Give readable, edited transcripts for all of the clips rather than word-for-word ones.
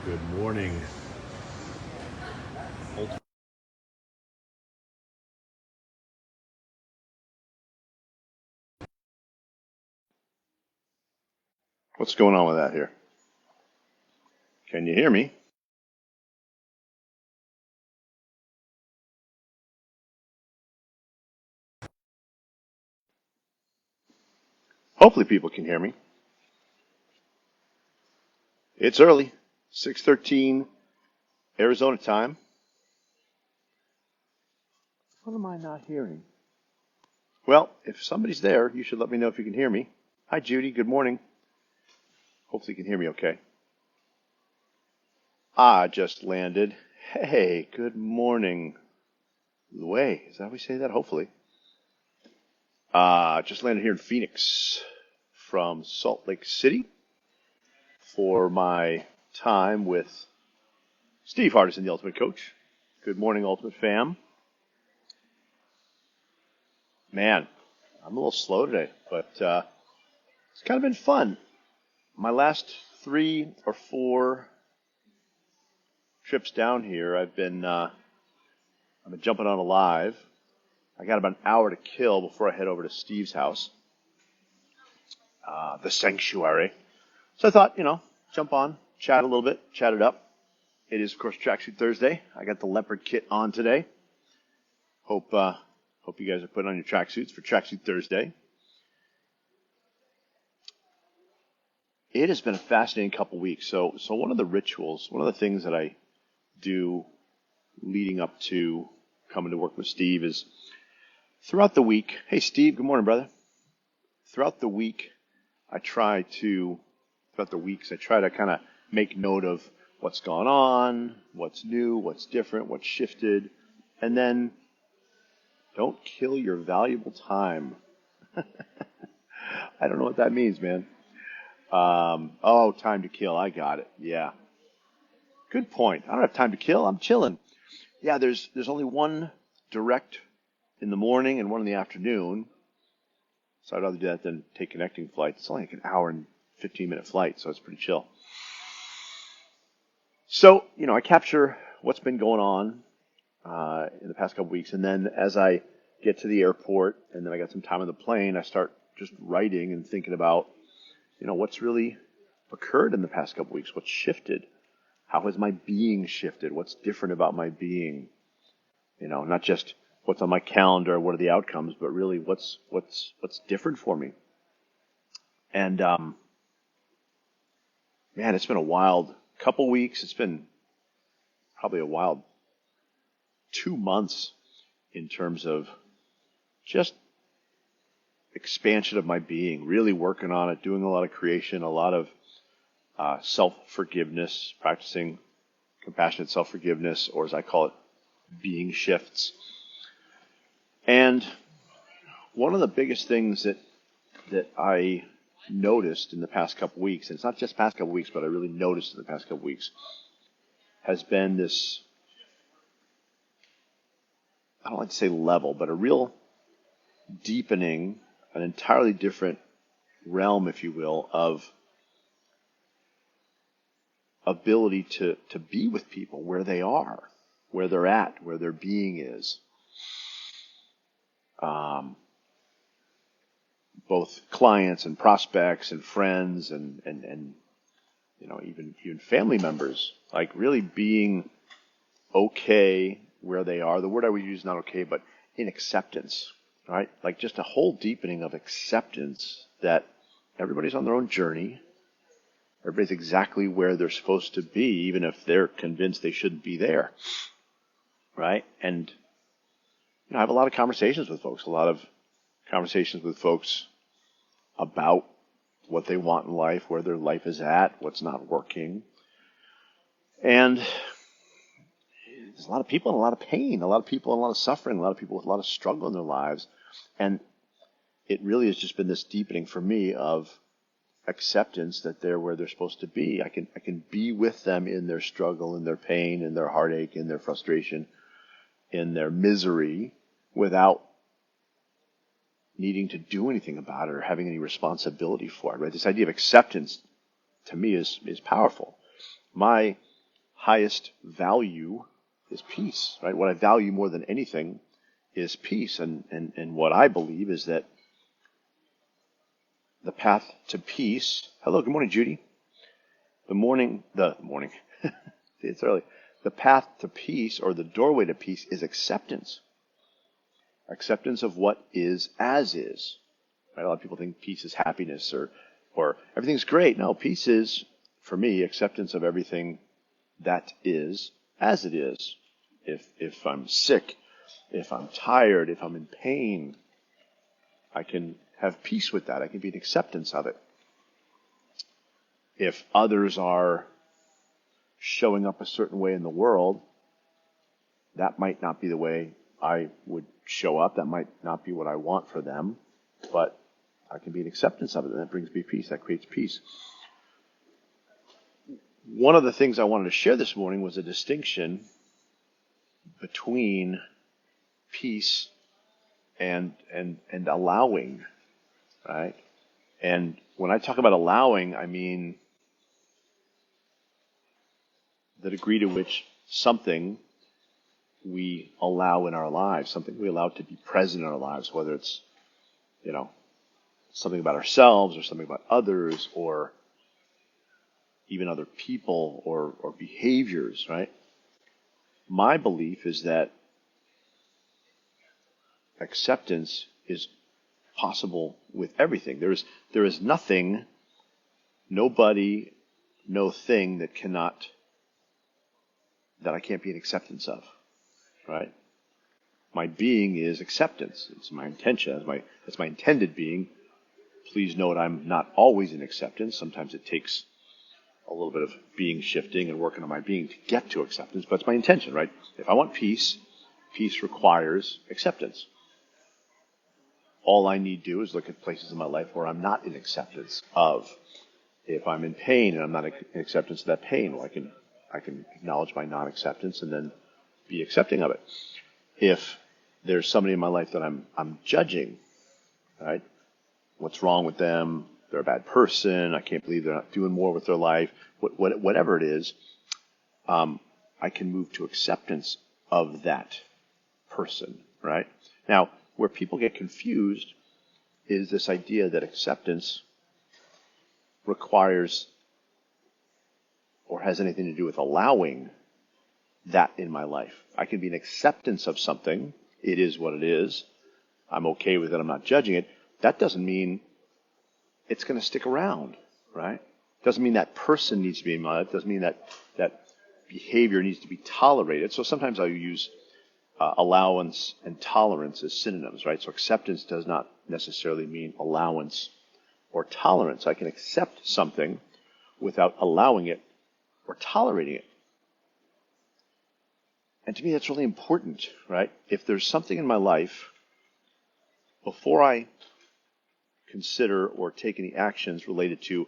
Good morning. What's going on with that here? Can you hear me? Hopefully people can hear me. It's early, 6:13 Arizona time. What am I not hearing? Well, if somebody's there, you should let me know if you can hear me. Hi, Judy. Good morning. Hopefully you can hear me okay. I just landed. Hey, good morning. Way, is that how we say that? Hopefully. Just landed here in Phoenix from Salt Lake City for my time with Steve Hardison, the Ultimate Coach. Good morning, Ultimate Fam. Man, I'm a little slow today, but it's kind of been fun. My last 3 or 4 trips down here, I've been jumping on a live. I got about an hour to kill before I head over to Steve's house, the sanctuary. So I thought, jump on, chat a little bit, chat it up. It is, of course, Tracksuit Thursday. I got the leopard kit on today. Hope you guys are putting on your tracksuits for Tracksuit Thursday. It has been a fascinating couple weeks. So one of the rituals, one of the things that I do leading up to coming to work with Steve is throughout the week. Hey, Steve, good morning, brother. Throughout the week, throughout the weeks, I try to kind of make note of what's gone on, what's new, what's different, what's shifted, and then don't kill your valuable time. I don't know what that means, man. Time to kill. I got it. Yeah. Good point. I don't have time to kill. I'm chilling. Yeah, there's only one direct in the morning and one in the afternoon. So I'd rather do that than take connecting flights. It's only like an hour and 15-minute flight, so it's pretty chill. So, I capture what's been going on in the past couple weeks, and then as I get to the airport and then I got some time on the plane, I start just writing and thinking about, what's really occurred in the past couple weeks, what's shifted, how has my being shifted, what's different about my being, not just what's on my calendar, what are the outcomes, but really what's different for me. And man, it's been a wild couple weeks. It's been probably a wild 2 months in terms of just expansion of my being, really working on it, doing a lot of creation, a lot of self-forgiveness, practicing compassionate self-forgiveness, or as I call it, being shifts. And one of the biggest things that I noticed in the past couple weeks, and it's not just past couple weeks, but I really noticed in the past couple weeks, has been this, I don't like to say level, but a real deepening, an entirely different realm, if you will, of ability to be with people where they are, where they're at, where their being is. Both clients and prospects and friends and even family members, like really being okay where they are. The word I would use is not okay, but in acceptance, right? Like just a whole deepening of acceptance that everybody's on their own journey. Everybody's exactly where they're supposed to be, even if they're convinced they shouldn't be there, right? And I have a lot of conversations with folks, about what they want in life, where their life is at, what's not working. And there's a lot of people in a lot of pain, a lot of people in a lot of suffering, a lot of people with a lot of struggle in their lives. And it really has just been this deepening for me of acceptance that they're where they're supposed to be. I can be with them in their struggle, in their pain, in their heartache, in their frustration, in their misery, without needing to do anything about it or having any responsibility for it. Right? This idea of acceptance to me is powerful. My highest value is peace, right? What I value more than anything is peace. And what I believe is that the path to peace. Hello, good morning, Judy. The morning, it's early. The path to peace, or the doorway to peace, is acceptance. Acceptance of what is as is. Right? A lot of people think peace is happiness or everything's great. No, peace is, for me, acceptance of everything that is as it is. If I'm sick, if I'm tired, if I'm in pain, I can have peace with that. I can be in acceptance of it. If others are showing up a certain way in the world, that might not be the way I would show up. That might not be what I want for them, but I can be in acceptance of it, and that brings me peace. That creates peace. One of the things I wanted to share this morning was a distinction between peace and allowing, right? And when I talk about allowing, I mean the degree to which something we allow in our lives, something we allow to be present in our lives, whether it's, something about ourselves or something about others or even other people or behaviors, right? My belief is that acceptance is possible with everything. There is nothing, nobody, no thing that I can't be in acceptance of, right? My being is acceptance. It's my intention. That's my intended being. Please note I'm not always in acceptance. Sometimes it takes a little bit of being shifting and working on my being to get to acceptance, but it's my intention, right? If I want peace, peace requires acceptance. All I need to do is look at places in my life where I'm not in acceptance of. If I'm in pain and I'm not in acceptance of that pain, well, I can acknowledge my non-acceptance and then be accepting of it. If there's somebody in my life that I'm judging, right? What's wrong with them? They're a bad person. I can't believe they're not doing more with their life. Whatever it is, I can move to acceptance of that person, right? Now, where people get confused is this idea that acceptance requires or has anything to do with allowing that in my life. I can be in acceptance of something. It is what it is. I'm okay with it. I'm not judging it. That doesn't mean it's going to stick around, right? Doesn't mean that person needs to be in my life. Doesn't mean that behavior needs to be tolerated. So sometimes I'll use allowance and tolerance as synonyms, right? So acceptance does not necessarily mean allowance or tolerance. I can accept something without allowing it or tolerating it. And to me, that's really important, right? If there's something in my life, before I consider or take any actions related to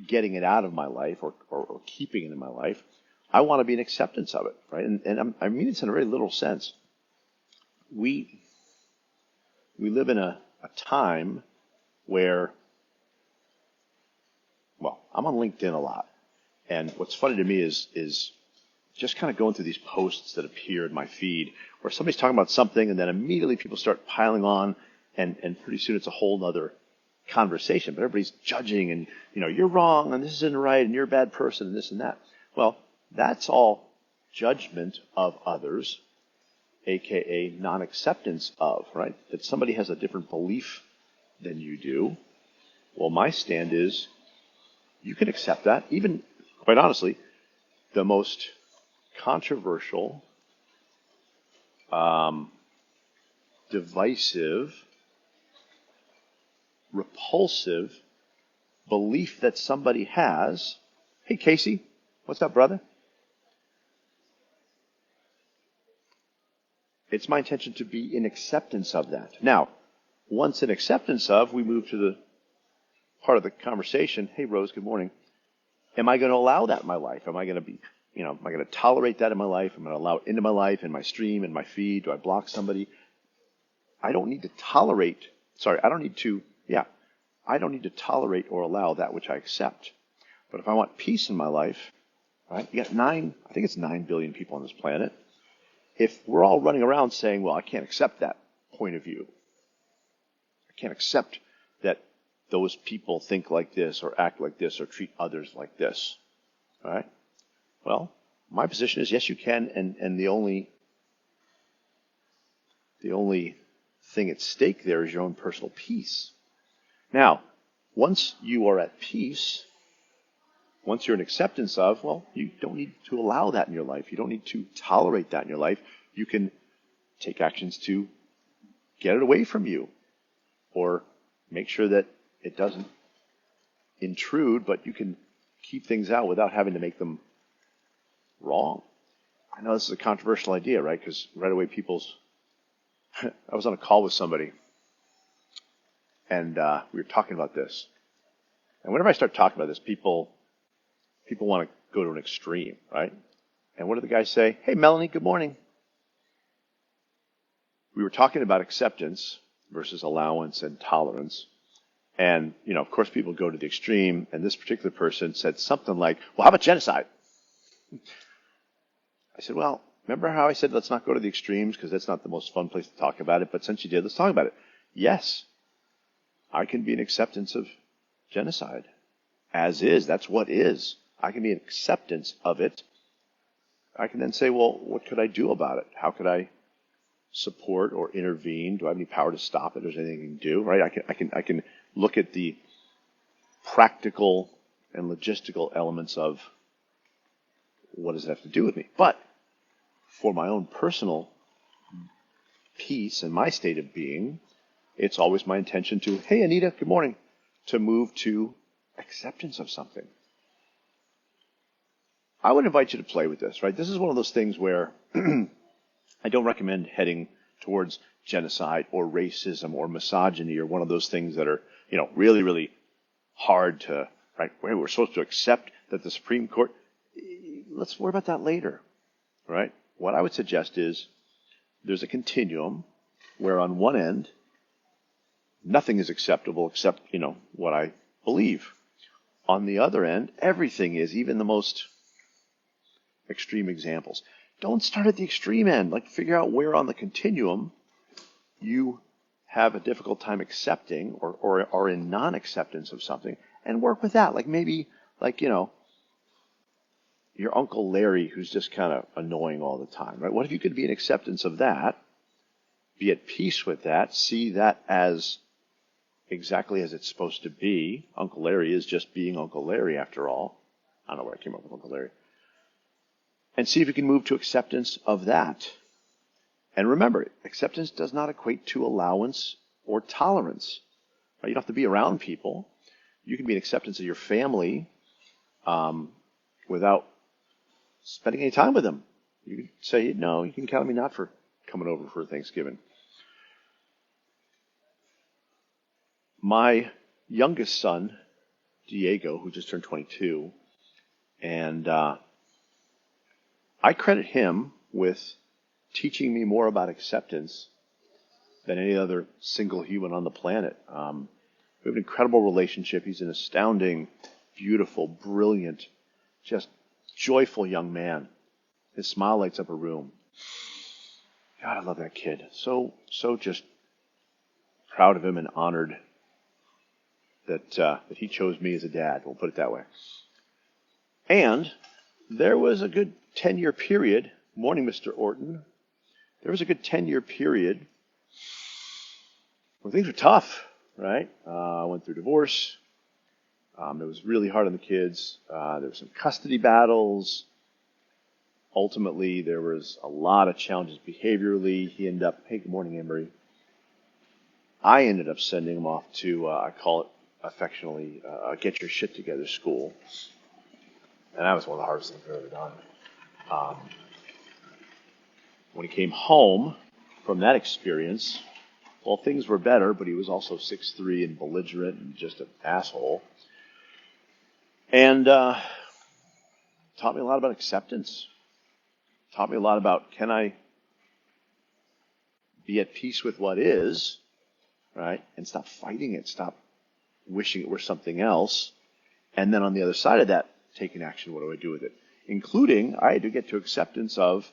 getting it out of my life or keeping it in my life, I want to be in acceptance of it, right? And I mean this in a very literal sense. We live in a time where, well, I'm on LinkedIn a lot. And what's funny to me is just kind of going through these posts that appear in my feed where somebody's talking about something and then immediately people start piling on and pretty soon it's a whole nother conversation, but everybody's judging and, you're wrong and this isn't right and you're a bad person and this and that. Well, that's all judgment of others, aka non-acceptance of, right? That somebody has a different belief than you do. Well, my stand is you can accept that. Even, quite honestly, the most controversial, divisive, repulsive belief that somebody has. Hey, Casey, what's up, brother? It's my intention to be in acceptance of that. Now, once in acceptance of, we move to the part of the conversation. Hey, Rose, good morning. Am I going to allow that in my life? Am I going to be, am I going to tolerate that in my life? Am I going to allow it into my life, in my stream, in my feed? Do I block somebody? I don't need to tolerate or allow that which I accept. But if I want peace in my life, right? You got I think it's 9 billion people on this planet. If we're all running around saying, well, I can't accept that point of view, I can't accept that those people think like this or act like this or treat others like this, all right? Well, my position is yes, you can, and the only thing at stake there is your own personal peace. Now, once you are at peace, once you're in acceptance of, well, you don't need to allow that in your life. You don't need to tolerate that in your life. You can take actions to get it away from you or make sure that it doesn't intrude, but you can keep things out without having to make them wrong. I know this is a controversial idea, right? Because right away I was on a call with somebody and we were talking about this. And whenever I start talking about this, people want to go to an extreme, right? And what did the guy say? Hey, Melanie, good morning. We were talking about acceptance versus allowance and tolerance. And, of course, people go to the extreme. And this particular person said something like, well, how about genocide? I said, well, remember how I said let's not go to the extremes because that's not the most fun place to talk about it. But since you did, let's talk about it. Yes, I can be an acceptance of genocide as is. That's what is. I can be an acceptance of it. I can then say, well, what could I do about it? How could I support or intervene? Do I have any power to stop it? Is there anything I can do? Right? I can look at the practical and logistical elements of what does it have to do with me. But for my own personal peace and my state of being, it's always my intention to, hey, Anita, good morning, to move to acceptance of something. I would invite you to play with this, right? This is one of those things where I don't recommend heading towards genocide or racism or misogyny or one of those things that are, really, really hard to, right? We're supposed to accept that the Supreme Court, let's worry about that later, right? What I would suggest is there's a continuum where on one end, nothing is acceptable except, what I believe. On the other end, everything is, even the most extreme examples. Don't start at the extreme end. Figure out where on the continuum you have a difficult time accepting or are in non-acceptance of something and work with that. Maybe, your Uncle Larry who's just kind of annoying all the time, right? What if you could be in acceptance of that, be at peace with that, see that as exactly as it's supposed to be. Uncle Larry is just being Uncle Larry after all. I don't know where I came up with Uncle Larry. And see if you can move to acceptance of that. And remember, acceptance does not equate to allowance or tolerance. Right? You don't have to be around people. You can be in acceptance of your family without spending any time with them. You can say, no, you can count me not for coming over for Thanksgiving. My youngest son, Diego, who just turned 22, and I credit him with teaching me more about acceptance than any other single human on the planet. We have an incredible relationship. He's an astounding, beautiful, brilliant, just joyful young man. His smile lights up a room. God, I love that kid. So just proud of him and honored that he chose me as a dad. We'll put it that way. And there was a good 10-year period. Morning, Mr. Orton. There was a good 10-year period where things were tough, right? I went through divorce. It was really hard on the kids. There were some custody battles. Ultimately, there was a lot of challenges behaviorally. He ended up, hey, good morning, Emery. I ended up sending him off to, I call it affectionately, get your shit together school. And that was one of the hardest things I've ever done. When he came home from that experience, well, things were better, but he was also 6'3" and belligerent and just an asshole. And taught me a lot about acceptance. Taught me a lot about, can I be at peace with what is, right? And stop fighting it, stop wishing it were something else. And then on the other side of that, taking action, what do I do with it? including I had to get to acceptance of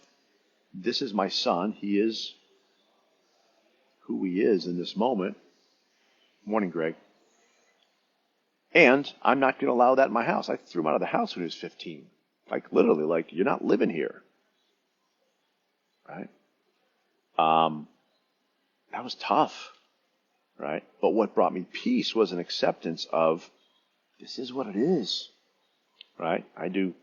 this is my son. He is who he is in this moment. Morning, Greg. And I'm not going to allow that in my house. I threw him out of the house when he was 15. Like literally, like you're not living here, right? That was tough, right? But what brought me peace was an acceptance of this is what it is, right? I do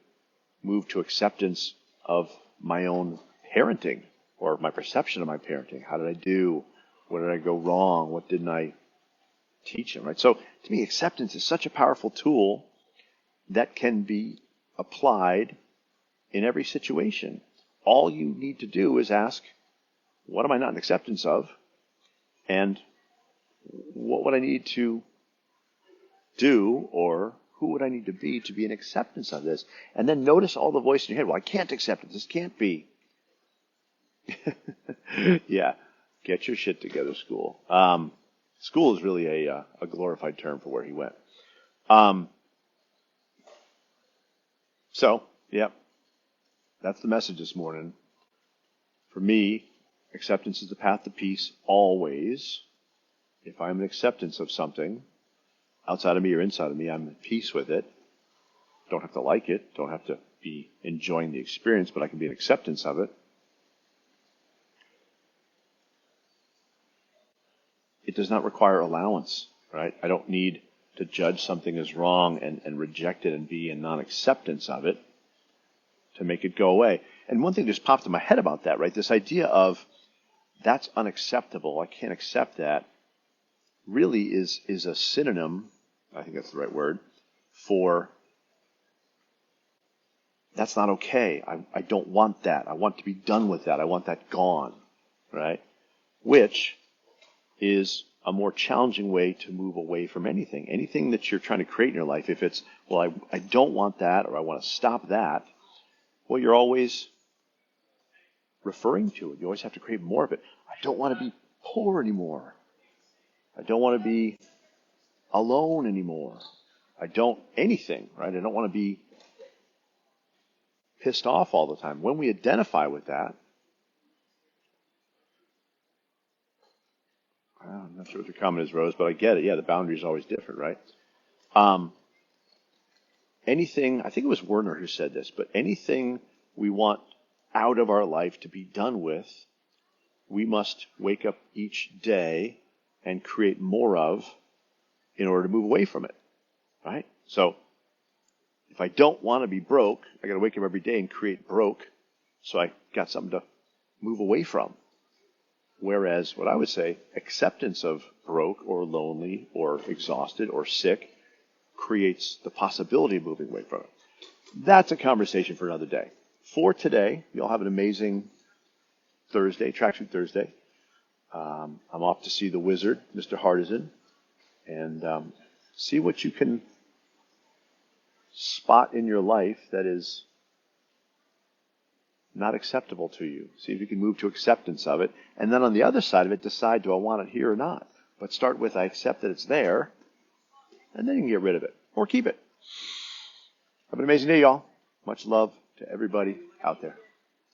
move to acceptance of my own parenting or my perception of my parenting. How did I do? What did I go wrong? What didn't I teach him, right? So to me, acceptance is such a powerful tool that can be applied in every situation. All you need to do is ask, what am I not in acceptance of? And what would I need to do, or who would I need to be in acceptance of this? And then notice all the voices in your head. Well, I can't accept it. This can't be. Yeah, get your shit together, school. School is really a glorified term for where he went. So, yeah, that's the message this morning. For me, acceptance is the path to peace always. If I'm in acceptance of something, outside of me or inside of me, I'm at peace with it. Don't have to like it. Don't have to be enjoying the experience, but I can be in acceptance of it. It does not require allowance, right? I don't need to judge something as wrong and reject it and be in non-acceptance of it to make it go away. And one thing just popped in my head about that, right? This idea of that's unacceptable, I can't accept that, really is a synonym, I think that's the right word, for that's not okay. I don't want that. I want to be done with that. I want that gone, right? Which is a more challenging way to move away from anything. Anything that you're trying to create in your life, if it's, well, I don't want that, or I want to stop that, well, you're always referring to it. You always have to create more of it. I don't want to be poor anymore. I don't want to be alone anymore. I don't anything, right? I don't want to be pissed off all the time. When we identify with that, I'm not sure what the comment is, Rose, but I get it. Yeah, the boundary is always different, right? Anything, I think it was Werner who said this, but anything we want out of our life to be done with, we must wake up each day and create more of in order to move away from it, right? So if I don't want to be broke, I got to wake up every day and create broke, so I got something to move away from. Whereas what I would say, acceptance of broke or lonely or exhausted or sick creates the possibility of moving away from it. That's a conversation for another day. For today, you'll have an amazing Thursday, Tracksuit Thursday. I'm off to see the wizard, Mr. Hardison, and see what you can spot in your life that is not acceptable to you. See if you can move to acceptance of it. And then on the other side of it, decide, do I want it here or not? But start with, I accept that it's there, and then you can get rid of it or keep it. Have an amazing day, y'all. Much love to everybody out there.